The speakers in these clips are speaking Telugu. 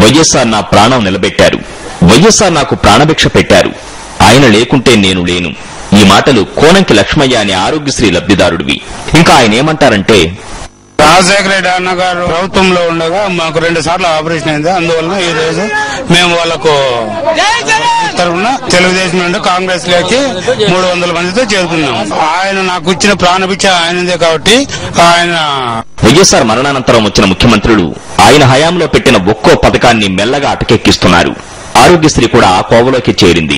వైఎస్ఆర్ నా ప్రాణం నిలబెట్టారు. వైఎస్ఆర్ నాకు ప్రాణభిక్ష పెట్టారు. ఆయన లేకుంటే నేను లేను. ఈ మాటలు కోనంకి లక్ష్మయ్య అనే ఆరోగ్యశ్రీ లబ్ధిదారుడివి. ఇంకా ఆయన ఏమంటారంటే, రాజశేఖర రెడ్డి అన్న గారు ప్రభుత్వంలో ఉండగా మాకు 2 సార్లు ఆపరేషన్ అయింది. అందువలన ఈ రోజు మేము వాళ్లకు తరఫున తెలుగుదేశం నుండి కాంగ్రెస్ లోకి 300 మందితో చేరుకున్నాం. ఆయన నాకు ఇచ్చిన ప్రాణభిక్ష ఆయనదే కాబట్టి ఆయన వైఎస్ఆర్ మరణానంతరం వచ్చిన ముఖ్యమంత్రులు ఆయన హయాంలో పెట్టిన ఒక్కో పథకాన్ని మెల్లగా అటకెక్కిస్తున్నారు. ఆరోగ్యశ్రీ కూడా ఆ కోవలోకి చేరింది.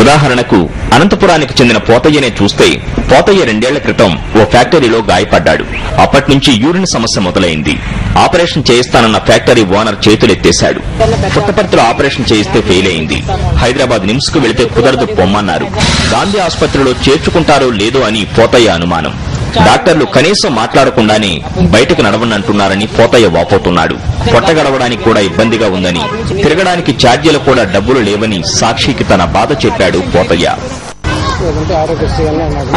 ఉదాహరణకు అనంతపురానికి చెందిన పోతయ్యనే చూస్తే, పోతయ్య 2 ఏళ్ల క్రితం ఓ ఫ్యాక్టరీలో గాయపడ్డాడు. అప్పటి నుంచి యూరిన్ సమస్య మొదలైంది. ఆపరేషన్ చేయిస్తానన్న ఫ్యాక్టరీ ఓనర్ చేతులెత్తేశాడు. పుట్టపర్తిలో ఆపరేషన్ చేయిస్తే ఫెయిల్ అయింది. హైదరాబాద్ నిమ్స్ కు వెళితే కుదరదు పొమ్మన్నారు. గాంధీ ఆసుపత్రిలో చేర్చుకుంటారో లేదో అని పోతయ్య అనుమానం. డాక్టర్లు కనీసం మాట్లాడకుండానే బయటకు నడవనంటున్నారని పోతయ్య వాపోతున్నాడు. పొట్ట గడవడానికి కూడా ఇబ్బందిగా ఉందని, తిరగడానికి ఛార్జీలు కూడా డబ్బులు లేవని సాక్షికి తన బాధ చెప్పాడు పోతయ్య.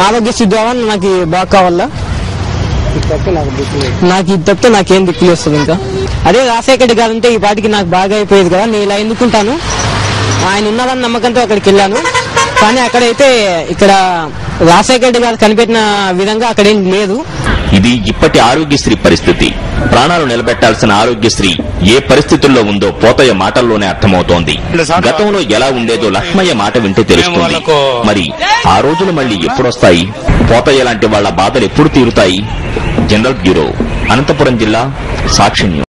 ఆరోగ్యశ్రీ ద్వారా నాకు బాగా కావాలా, నాకు ఇది తప్పితే నాకేం దిక్కులు వస్తుంది. ఇంకా అదే రాజశేఖర్ గారు అంటే ఈ పాటికి నాకు బాగా అయిపోయేది కదా. నేను ఇలా ఎందుకుంటాను, ఆయన ఉన్నారని నమ్మకంతో అక్కడికి వెళ్ళాను. కానీ అక్కడైతే ఇక్కడ రాజశేఖర్ గారు కనిపెట్టిన విధంగా అక్కడేం లేదు. ఇది ఇప్పటి ఆరోగ్యశ్రీ పరిస్థితి. ప్రాణాలు నిలబెట్టాల్సిన ఆరోగ్యశ్రీ ఏ పరిస్థితుల్లో ఉందో పోతయ్య మాటల్లోనే అర్థమవుతోంది. గతంలో ఎలా ఉండేదో లక్ష్మయ్య మాట వింటే తెలుస్తుంది. మరి ఆ రోజులు మళ్లీ ఎప్పుడొస్తాయి? పోతయ్య లాంటి వాళ్ల బాధలు ఎప్పుడు తీరుతాయి? జనరల్ బ్యూరో, అనంతపురం జిల్లా, సాక్షి న్యూస్.